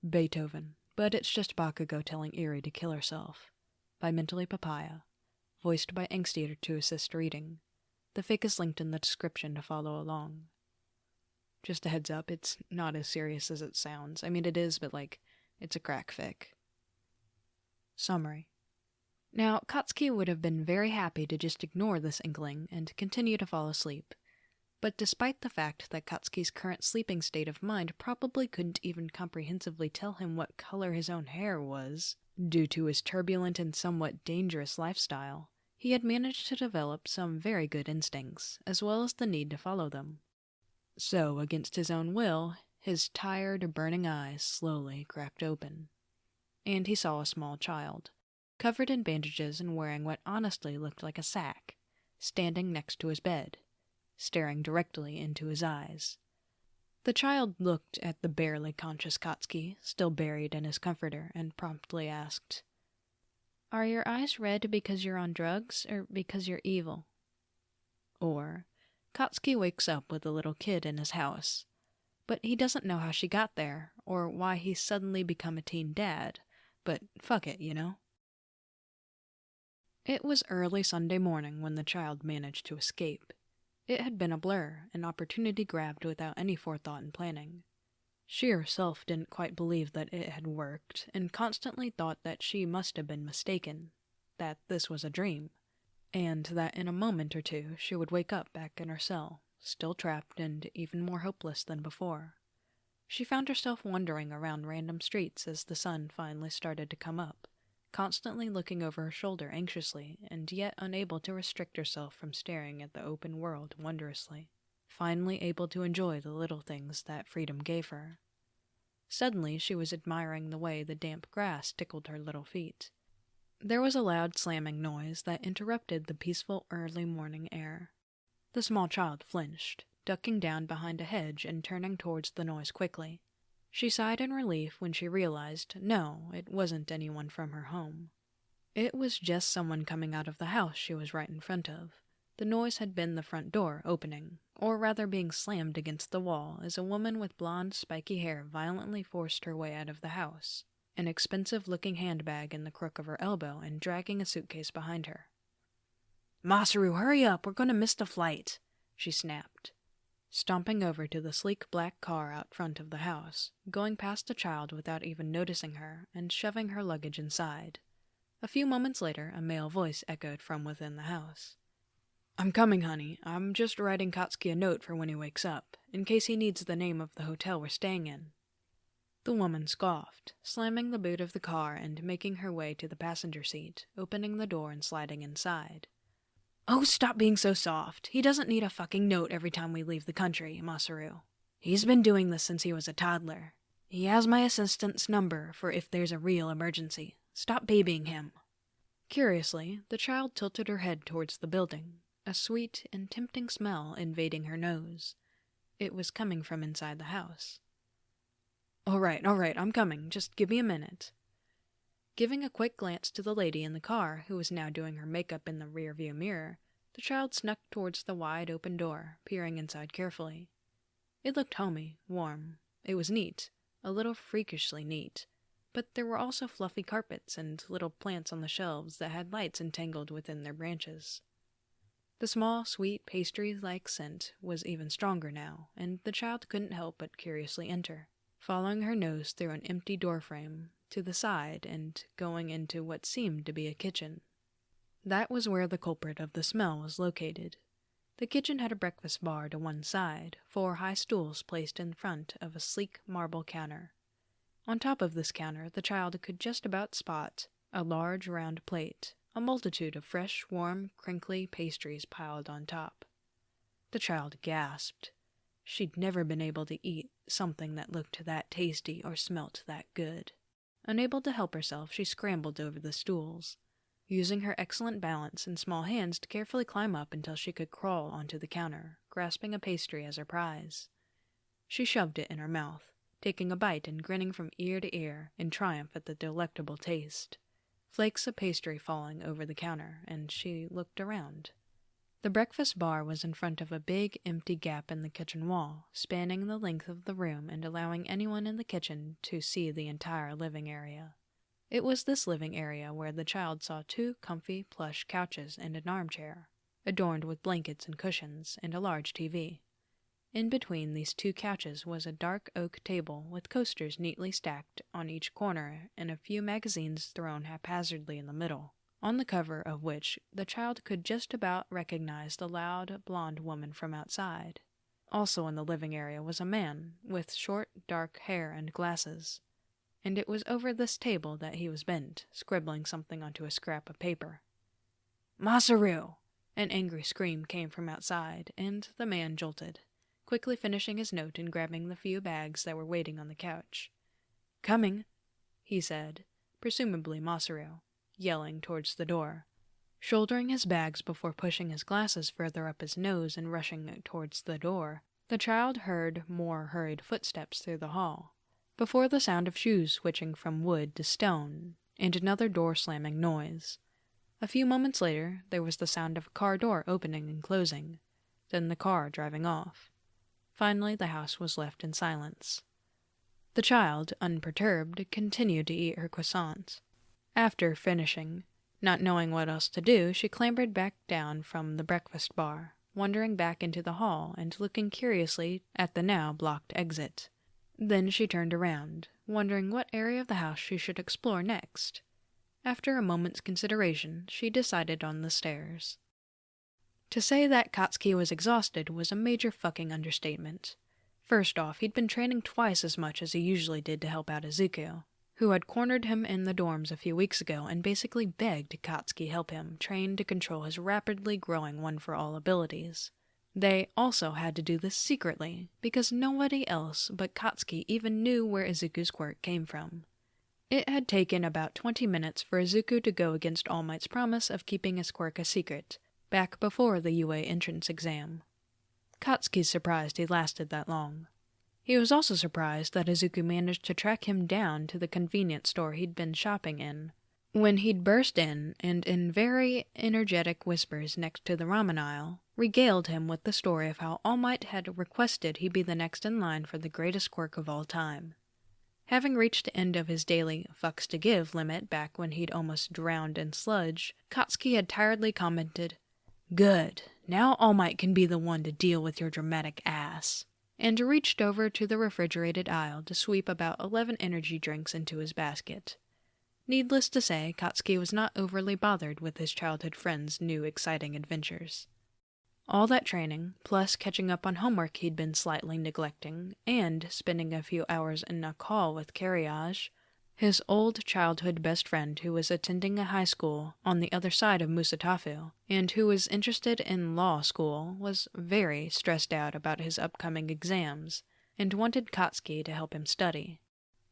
Beethoven, but it's just Bakugo telling Eri to kill herself. By Mentally Papaya. Voiced by AngstEater to assist reading. The fic is linked in the description to follow along. Just a heads up, it's not as serious as it sounds. I mean, it is, but it's a crack fic. Summary. Now, Katsuki would have been very happy to just ignore this inkling and continue to fall asleep. But despite the fact that Katsuki's current sleeping state of mind probably couldn't even comprehensively tell him what color his own hair was, due to his turbulent and somewhat dangerous lifestyle, he had managed to develop some very good instincts, as well as the need to follow them. So, against his own will, his tired, burning eyes slowly cracked open. And he saw a small child, covered in bandages and wearing what honestly looked like a sack, standing next to his bed, staring directly into his eyes. The child looked at the barely conscious Katsuki, still buried in his comforter, and promptly asked, "Are your eyes red because you're on drugs, or because you're evil?" Or, Katsuki wakes up with a little kid in his house, but he doesn't know how she got there, or why he's suddenly become a teen dad, but fuck it, you know? It was early Sunday morning when the child managed to escape. It had been a blur, an opportunity grabbed without any forethought and planning. She herself didn't quite believe that it had worked, and constantly thought that she must have been mistaken, that this was a dream, and that in a moment or two she would wake up back in her cell, still trapped and even more hopeless than before. She found herself wandering around random streets as the sun finally started to come up, constantly looking over her shoulder anxiously, and yet unable to restrict herself from staring at the open world wondrously, finally able to enjoy the little things that freedom gave her. Suddenly she was admiring the way the damp grass tickled her little feet. There was a loud slamming noise that interrupted the peaceful early morning air. The small child flinched, ducking down behind a hedge and turning towards the noise quickly. She sighed in relief when she realized, no, it wasn't anyone from her home. It was just someone coming out of the house she was right in front of. The noise had been the front door opening, or rather being slammed against the wall as a woman with blonde, spiky hair violently forced her way out of the house, an expensive-looking handbag in the crook of her elbow and dragging a suitcase behind her. "Masaru, hurry up, we're going to miss the flight," she snapped, stomping over to the sleek black car out front of the house, going past the child without even noticing her, and shoving her luggage inside. A few moments later, a male voice echoed from within the house. "I'm coming, honey. I'm just writing Katsuki a note for when he wakes up, in case he needs the name of the hotel we're staying in." The woman scoffed, slamming the boot of the car and making her way to the passenger seat, opening the door and sliding inside. "Oh, stop being so soft. He doesn't need a fucking note every time we leave the country, Masaru. He's been doing this since he was a toddler. He has my assistant's number for if there's a real emergency. Stop babying him." Curiously, the child tilted her head towards the building, a sweet and tempting smell invading her nose. It was coming from inside the house. All right, I'm coming. Just give me a minute." Giving a quick glance to the lady in the car, who was now doing her makeup in the rearview mirror, the child snuck towards the wide open door, peering inside carefully. It looked homey, warm. It was neat, a little freakishly neat, but there were also fluffy carpets and little plants on the shelves that had lights entangled within their branches. The small, sweet, pastry-like scent was even stronger now, and the child couldn't help but curiously enter, following her nose through an empty doorframe to the side and going into what seemed to be a kitchen. That was where the culprit of the smell was located. The kitchen had a breakfast bar to one side, 4 high stools placed in front of a sleek marble counter. On top of this counter, the child could just about spot a large round plate, a multitude of fresh, warm, crinkly pastries piled on top. The child gasped. She'd never been able to eat something that looked that tasty or smelt that good. Unable to help herself, she scrambled over the stools, using her excellent balance and small hands to carefully climb up until she could crawl onto the counter, grasping a pastry as her prize. She shoved it in her mouth, taking a bite and grinning from ear to ear in triumph at the delectable taste. Flakes of pastry falling over the counter, and she looked around. The breakfast bar was in front of a big, empty gap in the kitchen wall, spanning the length of the room and allowing anyone in the kitchen to see the entire living area. It was this living area where the child saw 2 comfy, plush couches and an armchair, adorned with blankets and cushions, and a large TV. In between these 2 couches was a dark oak table with coasters neatly stacked on each corner and a few magazines thrown haphazardly in the middle, on the cover of which the child could just about recognize the loud, blonde woman from outside. Also in the living area was a man, with short, dark hair and glasses, and it was over this table that he was bent, scribbling something onto a scrap of paper. "Masaru!" An angry scream came from outside, and the man jolted, quickly finishing his note and grabbing the few bags that were waiting on the couch. "Coming," he said, presumably Masaru, yelling towards the door. Shouldering his bags before pushing his glasses further up his nose and rushing towards the door, the child heard more hurried footsteps through the hall, before the sound of shoes switching from wood to stone, and another door-slamming noise. A few moments later, there was the sound of a car door opening and closing, then the car driving off. Finally, the house was left in silence. The child, unperturbed, continued to eat her croissants. After finishing, not knowing what else to do, she clambered back down from the breakfast bar, wandering back into the hall and looking curiously at the now blocked exit. Then she turned around, wondering what area of the house she should explore next. After a moment's consideration, she decided on the stairs. To say that Katsuki was exhausted was a major fucking understatement. First off, he'd been training twice as much as he usually did to help out Izuku, who had cornered him in the dorms a few weeks ago and basically begged Katsuki help him train to control his rapidly growing one-for-all abilities. They also had to do this secretly, because nobody else but Katsuki even knew where Izuku's quirk came from. It had taken about 20 minutes for Izuku to go against All Might's promise of keeping his quirk a secret, back before the UA entrance exam. Katsuki's surprised he lasted that long. He was also surprised that Izuku managed to track him down to the convenience store he'd been shopping in, when he'd burst in and, in very energetic whispers next to the ramen aisle, regaled him with the story of how All Might had requested he be the next in line for the greatest quirk of all time. Having reached the end of his daily fucks to give limit back when he'd almost drowned in sludge, Katsuki had tiredly commented, "Good, now All Might can be the one to deal with your dramatic ass," and reached over to the refrigerated aisle to sweep about 11 energy drinks into his basket. Needless to say, Katsuki was not overly bothered with his childhood friend's new exciting adventures. All that training, plus catching up on homework he'd been slightly neglecting, and spending a few hours in a call with Carriage, his old childhood best friend who was attending a high school on the other side of Musatafu, and who was interested in law school, was very stressed out about his upcoming exams, and wanted Katsuki to help him study.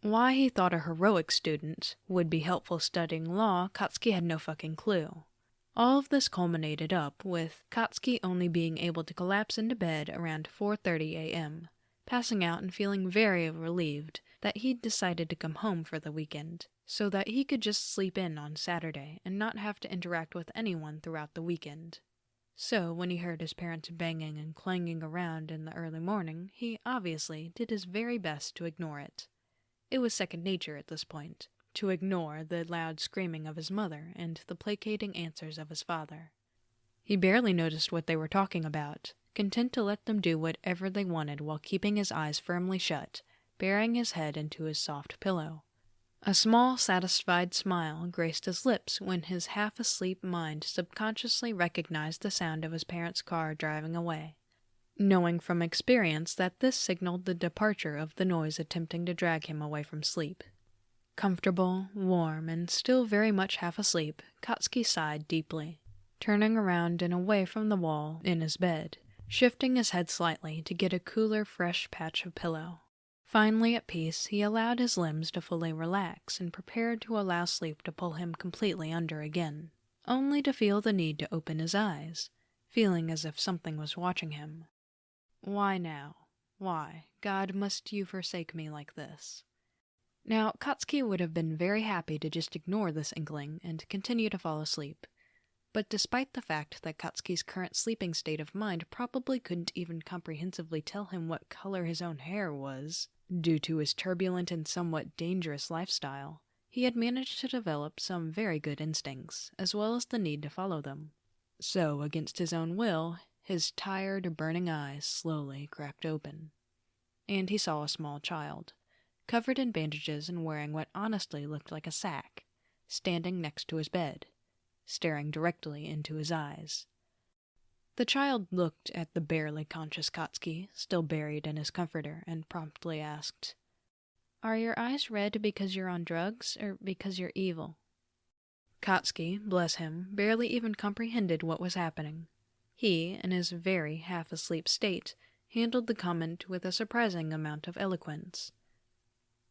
Why he thought a heroic student would be helpful studying law, Katsuki had no fucking clue. All of this culminated up with Katsuki only being able to collapse into bed around 4:30 a.m., passing out and feeling very relieved that he'd decided to come home for the weekend, so that he could just sleep in on Saturday and not have to interact with anyone throughout the weekend. So, when he heard his parents banging and clanging around in the early morning, he obviously did his very best to ignore it. It was second nature at this point, to ignore the loud screaming of his mother and the placating answers of his father. He barely noticed what they were talking about, content to let them do whatever they wanted while keeping his eyes firmly shut, burying his head into his soft pillow. A small, satisfied smile graced his lips when his half-asleep mind subconsciously recognized the sound of his parents' car driving away, knowing from experience that this signaled the departure of the noise attempting to drag him away from sleep. Comfortable, warm, and still very much half asleep, Katsuki sighed deeply, turning around and away from the wall in his bed, shifting his head slightly to get a cooler, fresh patch of pillow. Finally at peace, he allowed his limbs to fully relax and prepared to allow sleep to pull him completely under again, only to feel the need to open his eyes, feeling as if something was watching him. Why now? Why, God, must you forsake me like this? Now, Katsuki would have been very happy to just ignore this inkling and continue to fall asleep, But despite the fact that Katsuki's current sleeping state of mind probably couldn't even comprehensively tell him what color his own hair was, due to his turbulent and somewhat dangerous lifestyle, he had managed to develop some very good instincts, as well as the need to follow them. So, against his own will, his tired, burning eyes slowly cracked open. And he saw a small child, covered in bandages and wearing what honestly looked like a sack, standing next to his bed, staring directly into his eyes. The child looked at the barely conscious Katsuki, still buried in his comforter, and promptly asked, "Are your eyes red because you're on drugs, or because you're evil?" Katsuki, bless him, barely even comprehended what was happening. He, in his very half-asleep state, handled the comment with a surprising amount of eloquence.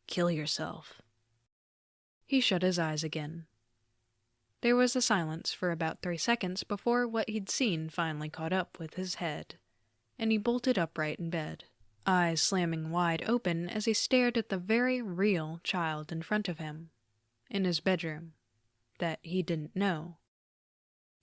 "Kill yourself." He shut his eyes again. There was a silence for about 3 seconds before what he'd seen finally caught up with his head, and he bolted upright in bed, eyes slamming wide open as he stared at the very real child in front of him, in his bedroom, that he didn't know.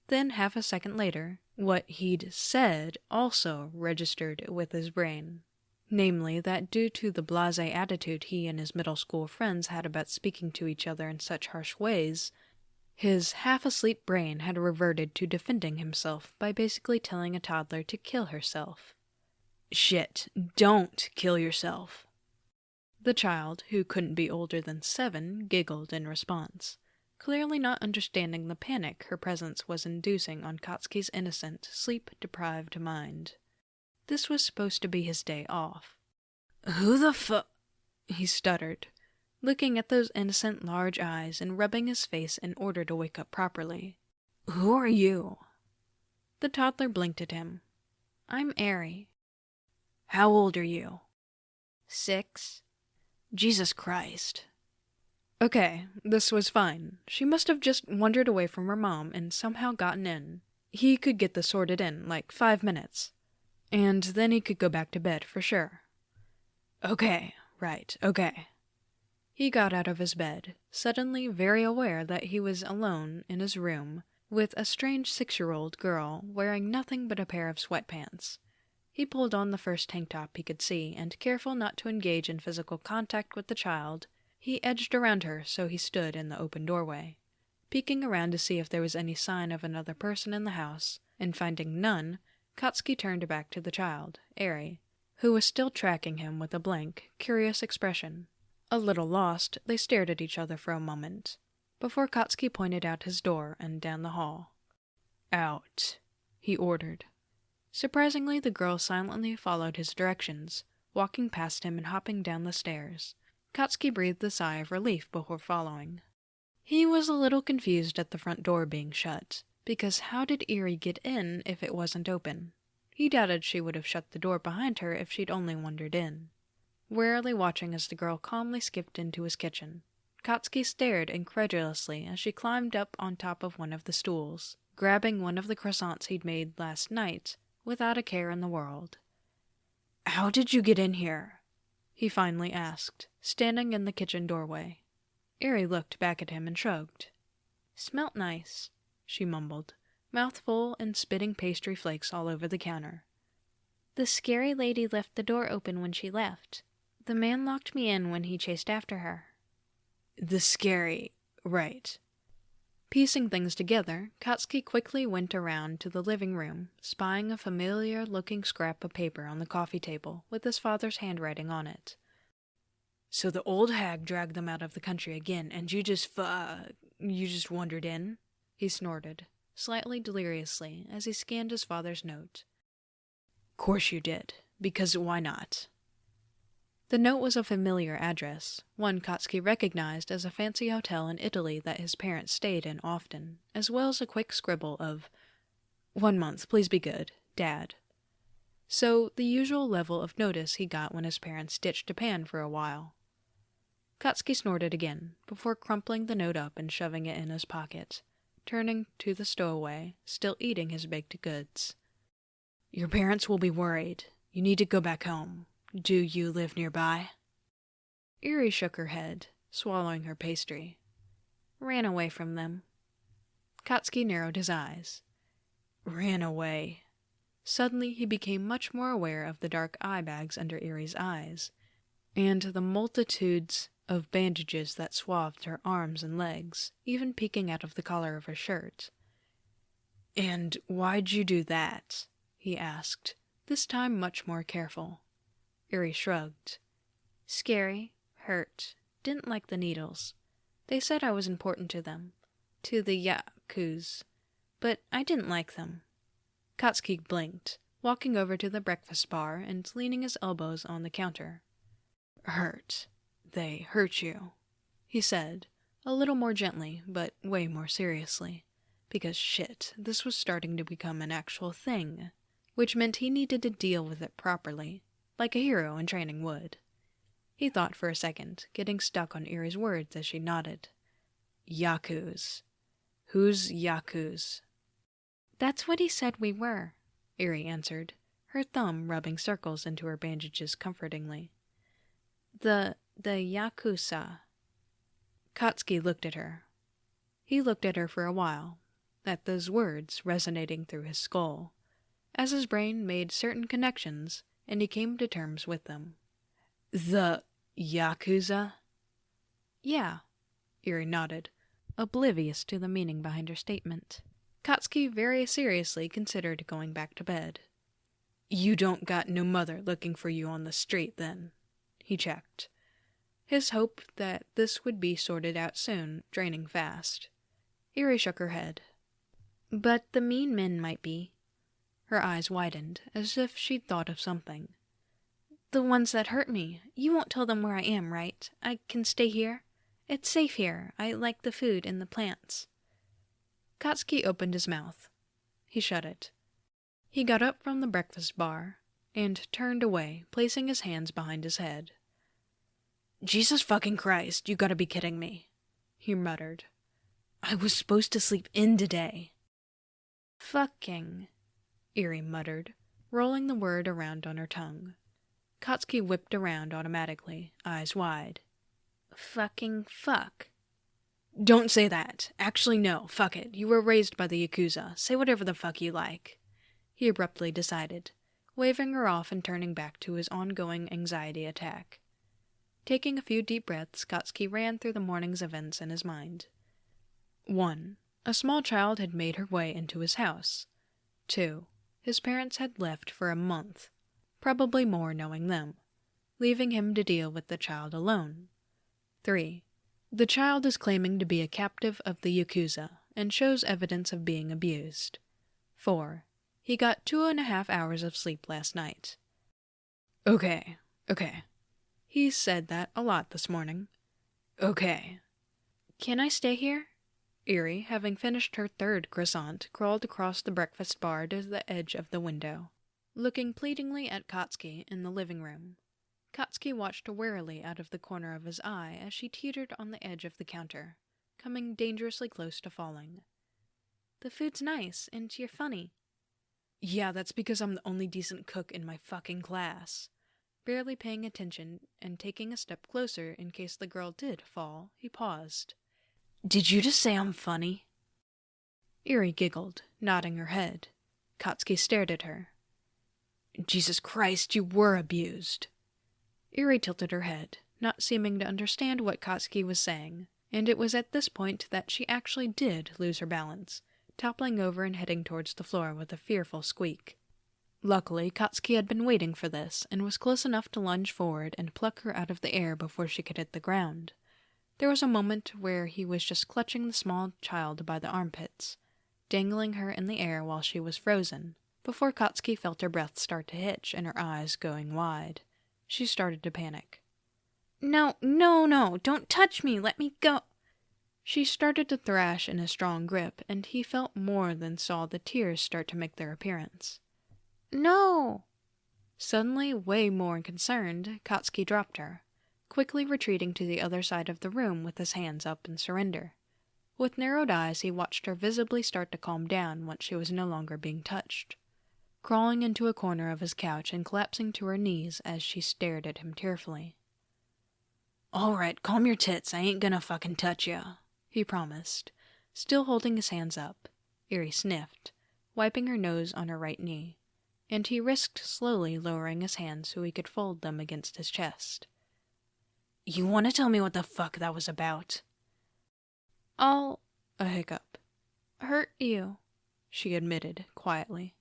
Then, half a second later, what he'd said also registered with his brain. Namely, that due to the blasé attitude he and his middle school friends had about speaking to each other in such harsh ways, his half-asleep brain had reverted to defending himself by basically telling a toddler to kill herself. "Shit, don't kill yourself." The child, who couldn't be older than 7, giggled in response, clearly not understanding the panic her presence was inducing on Katsuki's innocent, sleep-deprived mind. This was supposed to be his day off. "Who the he stuttered, looking at those innocent large eyes and rubbing his face in order to wake up properly. "Who are you?" The toddler blinked at him. "I'm Eri." "How old are you?" 6. Jesus Christ. Okay, this was fine. She must have just wandered away from her mom and somehow gotten in. He could get this sorted in, like 5 minutes. And then he could go back to bed for sure. Okay. He got out of his bed, suddenly very aware that he was alone in his room with a strange 6-year-old girl wearing nothing but a pair of sweatpants. He pulled on the first tank top he could see, and careful not to engage in physical contact with the child, he edged around her so he stood in the open doorway. Peeking around to see if there was any sign of another person in the house, and finding none, Katsuki turned back to the child, Eri, who was still tracking him with a blank, curious expression. A little lost, they stared at each other for a moment, before Katsuki pointed out his door and down the hall. "Out," he ordered. Surprisingly, the girl silently followed his directions, walking past him and hopping down the stairs. Katsuki breathed a sigh of relief before following. He was a little confused at the front door being shut, because how did Eri get in if it wasn't open? He doubted she would have shut the door behind her if she'd only wandered in. Warily watching as the girl calmly skipped into his kitchen, Katsuki stared incredulously as she climbed up on top of one of the stools, grabbing one of the croissants he'd made last night, without a care in the world. "How did you get in here?" he finally asked, standing in the kitchen doorway. Eri looked back at him and shrugged. "Smelt nice," she mumbled, mouth full and spitting pastry flakes all over the counter. "The scary lady left the door open when she left. The man locked me in when he chased after her." Right. Piecing things together, Katsuki quickly went around to the living room, spying a familiar-looking scrap of paper on the coffee table with his father's handwriting on it. "So the old hag dragged them out of the country again, and you just wandered in?" he snorted, slightly deliriously, as he scanned his father's note. "Course you did, because why not?" The note was a familiar address, one Katsuki recognized as a fancy hotel in Italy that his parents stayed in often, as well as a quick scribble of, "1 month, please be good, Dad." So, the usual level of notice he got when his parents ditched Japan for a while. Katsuki snorted again, before crumpling the note up and shoving it in his pocket, turning to the stowaway, still eating his baked goods. "Your parents will be worried. You need to go back home. Do you live nearby?" Eri shook her head, swallowing her pastry. "Ran away from them." Katsuki narrowed his eyes. Ran away. Suddenly he became much more aware of the dark eye bags under Erie's eyes, and the multitudes of bandages that swathed her arms and legs, even peeking out of the collar of her shirt. "And why'd you do that?" he asked, this time much more careful. Erie shrugged. "Scary, hurt, didn't like the needles. They said I was important to them, to the yakuza, but I didn't like them." Katsuki blinked, walking over to the breakfast bar and leaning his elbows on the counter. "Hurt. They hurt you," he said, a little more gently, but way more seriously, because shit, this was starting to become an actual thing, which meant he needed to deal with it properly, like a hero in training would. He thought for a second, getting stuck on Erie's words as she nodded. "Yakuza. Who's yakuza?" "That's what he said we were," Erie answered, her thumb rubbing circles into her bandages comfortingly. The yakuza." Katsuki looked at her. He looked at her for a while, at those words resonating through his skull, as his brain made certain connections and he came to terms with them. "The yakuza?" "Yeah," Erie nodded, oblivious to the meaning behind her statement. Katsuki very seriously considered going back to bed. "You don't got no mother looking for you on the street, then?" he checked, his hope that this would be sorted out soon, draining fast. Erie shook her head. "But the mean men might be." Her eyes widened, as if she'd thought of something. "The ones that hurt me. You won't tell them where I am, right? I can stay here? It's safe here. I like the food and the plants." Katsuki opened his mouth. He shut it. He got up from the breakfast bar and turned away, placing his hands behind his head. "Jesus fucking Christ, you gotta be kidding me," he muttered. "I was supposed to sleep in today." "Fucking," Erie muttered, rolling the word around on her tongue. Katsuki whipped around automatically, eyes wide. "Fucking fuck." "Don't say that. Actually, no, fuck it. You were raised by the yakuza. Say whatever the fuck you like," he abruptly decided, waving her off and turning back to his ongoing anxiety attack. Taking a few deep breaths, Katsuki ran through the morning's events in his mind. 1. A small child had made her way into his house. 2. His parents had left for a month, probably more knowing them, leaving him to deal with the child alone. 3. The child is claiming to be a captive of the yakuza and shows evidence of being abused. 4. He got 2.5 hours of sleep last night. Okay. He said that a lot this morning. Okay. "Can I stay here?" Erie, having finished her third croissant, crawled across the breakfast bar to the edge of the window, looking pleadingly at Katsuki in the living room. Katsuki watched warily out of the corner of his eye as she teetered on the edge of the counter, coming dangerously close to falling. "The food's nice, and you're funny." "Yeah, that's because I'm the only decent cook in my fucking class." Barely paying attention and taking a step closer in case the girl did fall, he paused. "Did you just say I'm funny?" Erie giggled, nodding her head. Katsuki stared at her. "Jesus Christ, you were abused." Erie tilted her head, not seeming to understand what Katsuki was saying, and it was at this point that she actually did lose her balance, toppling over and heading towards the floor with a fearful squeak. Luckily, Katsuki had been waiting for this, and was close enough to lunge forward and pluck her out of the air before she could hit the ground. There was a moment where he was just clutching the small child by the armpits, dangling her in the air while she was frozen, before Katsuki felt her breath start to hitch and her eyes going wide. She started to panic. No, don't touch me, let me go." She started to thrash in a strong grip, and he felt more than saw the tears start to make their appearance. "No!" Suddenly, way more concerned, Katsuki dropped her, quickly retreating to the other side of the room with his hands up in surrender. With narrowed eyes, he watched her visibly start to calm down once she was no longer being touched, crawling into a corner of his couch and collapsing to her knees as she stared at him tearfully. "All right, calm your tits, I ain't gonna fucking touch ya," he promised, Still holding his hands up, Eri sniffed, wiping her nose on her right knee, and he risked slowly lowering his hands so he could fold them against his chest. "You want to tell me what the fuck that was about?" "I'll," a hiccup, "hurt you," she admitted quietly.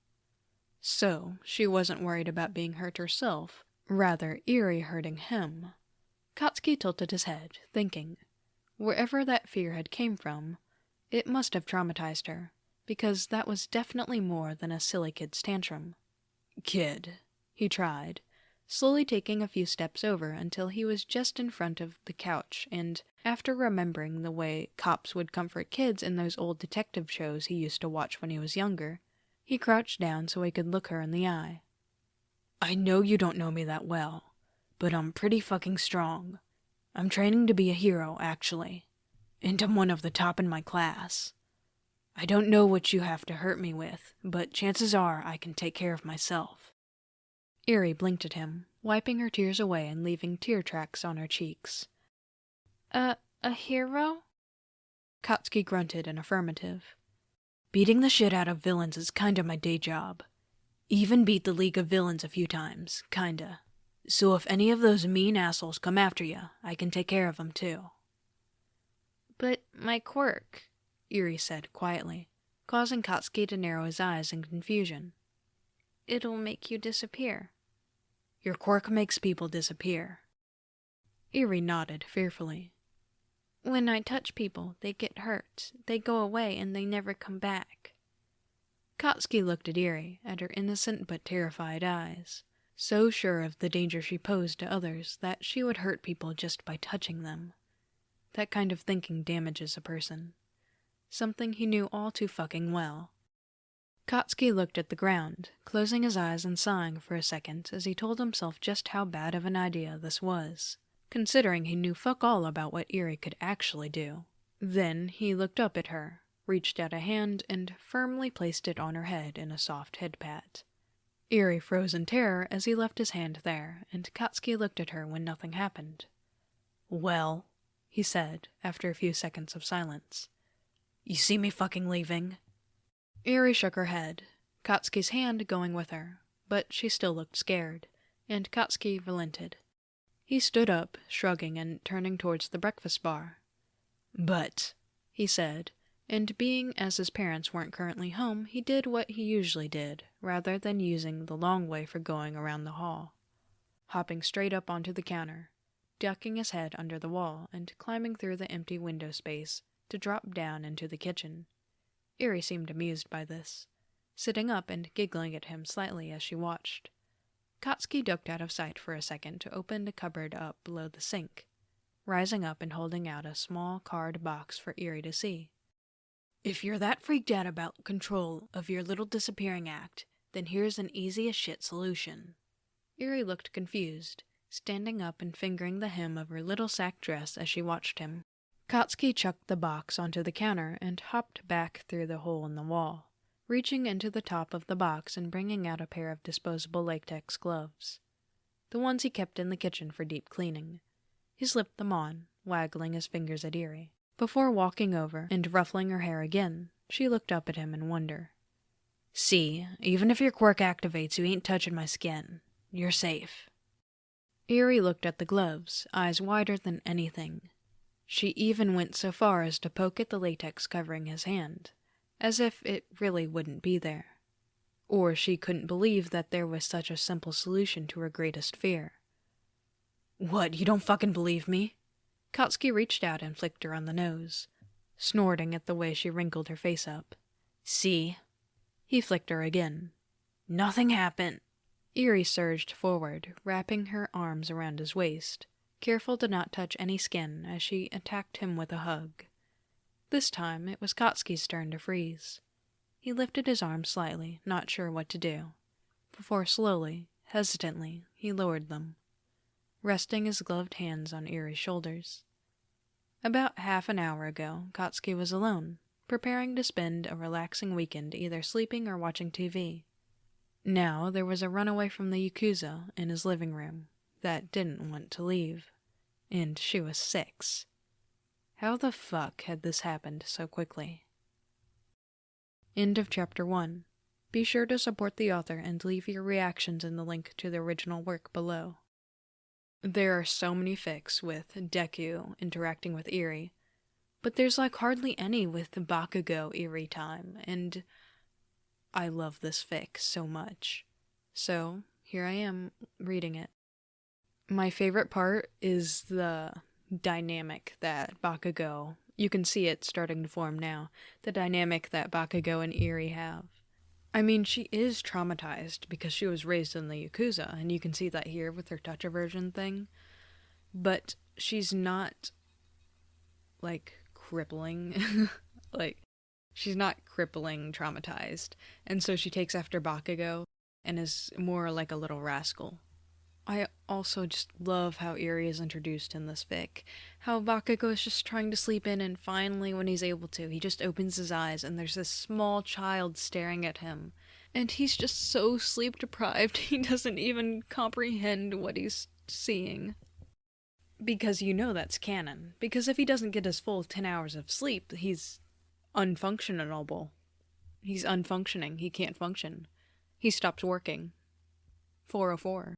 So, she wasn't worried about being hurt herself, rather Eri hurting him. Katsuki tilted his head, thinking. Wherever that fear had came from, it must have traumatized her, because that was definitely more than a silly kid's tantrum. "Kid," he tried, slowly taking a few steps over until he was just in front of the couch, and, after remembering the way cops would comfort kids in those old detective shows he used to watch when he was younger, he crouched down so he could look her in the eye. "I know you don't know me that well, but I'm pretty fucking strong. I'm training to be a hero, actually, and I'm one of the top in my class. I don't know what you have to hurt me with, but chances are I can take care of myself." Eri blinked at him, wiping her tears away and leaving tear tracks on her cheeks. A hero?" Katsuki grunted an affirmative. "Beating the shit out of villains is kinda my day job. Even beat the League of Villains a few times, kinda. So if any of those mean assholes come after you, I can take care of them too." "But my quirk," Eri said quietly, causing Katsuki to narrow his eyes in confusion. "It'll make you disappear." "Your quirk makes people disappear." Eri nodded fearfully. "When I touch people, they get hurt, they go away, and they never come back." Katsuki looked at Eri, at her innocent but terrified eyes, so sure of the danger she posed to others that she would hurt people just by touching them. That kind of thinking damages a person. Something he knew all too fucking well. Katsuki looked at the ground, closing his eyes and sighing for a second as he told himself just how bad of an idea this was, considering he knew fuck all about what Eri could actually do. Then he looked up at her, reached out a hand, and firmly placed it on her head in a soft head pat. Eri froze in terror as he left his hand there, and Katsuki looked at her when nothing happened. "Well," he said, after a few seconds of silence, "you see me fucking leaving?" Eri shook her head, Katsuki's hand going with her, but she still looked scared, and Katsuki relented. He stood up, shrugging and turning towards the breakfast bar. "But," he said, and being as his parents weren't currently home, he did what he usually did, rather than using the long way for going around the hall. Hopping straight up onto the counter, ducking his head under the wall, and climbing through the empty window space to drop down into the kitchen. Eri seemed amused by this, sitting up and giggling at him slightly as she watched. Katsuki ducked out of sight for a second to open the cupboard up below the sink, rising up and holding out a small card box for Eri to see. "If you're that freaked out about control of your little disappearing act, then here's an easy as shit solution." Eri looked confused, standing up and fingering the hem of her little sack dress as she watched him. Katsuki chucked the box onto the counter and hopped back through the hole in the wall, reaching into the top of the box and bringing out a pair of disposable latex gloves. The ones he kept in the kitchen for deep cleaning. He slipped them on, waggling his fingers at Eri. Before walking over and ruffling her hair again, she looked up at him in wonder. "See, even if your quirk activates, you ain't touching my skin. You're safe." Eri looked at the gloves, eyes wider than anything. She even went so far as to poke at the latex covering his hand, as if it really wouldn't be there. Or she couldn't believe that there was such a simple solution to her greatest fear. "What, you don't fucking believe me?" Katsuki reached out and flicked her on the nose, snorting at the way she wrinkled her face up. "See?" He flicked her again. "Nothing happened." Eri surged forward, wrapping her arms around his waist, careful to not touch any skin as she attacked him with a hug. This time it was Katsuki's turn to freeze. He lifted his arms slightly, not sure what to do, before slowly, hesitantly, he lowered them, resting his gloved hands on Eri's shoulders. About half an hour ago, Katsuki was alone, preparing to spend a relaxing weekend either sleeping or watching TV. Now there was a runaway from the yakuza in his living room that didn't want to leave, and she was 6. How the fuck had this happened so quickly? End of Chapter 1. Be sure to support the author and leave your reactions in the link to the original work below. There are so many fics with Deku interacting with Eri, but there's like hardly any with Bakugo Eri time, and I love this fic so much. So, here I am, reading it. My favorite part is the dynamic that Bakugo, you can see it starting to form now, the dynamic that Bakugo and Eri have. I mean, she is traumatized because she was raised in the yakuza, and you can see that here with her touch aversion thing, but she's not, like, crippling, like, she's not crippling traumatized, and so she takes after Bakugo and is more like a little rascal. I also just love how Eri is introduced in this fic. How Bakugo is just trying to sleep in, and finally, when he's able to, he just opens his eyes and there's this small child staring at him. And he's just so sleep deprived, he doesn't even comprehend what he's seeing. Because you know that's canon. Because if he doesn't get his full 10 hours of sleep, he's unfunctionable. He's unfunctioning. He can't function. He stops working. 404.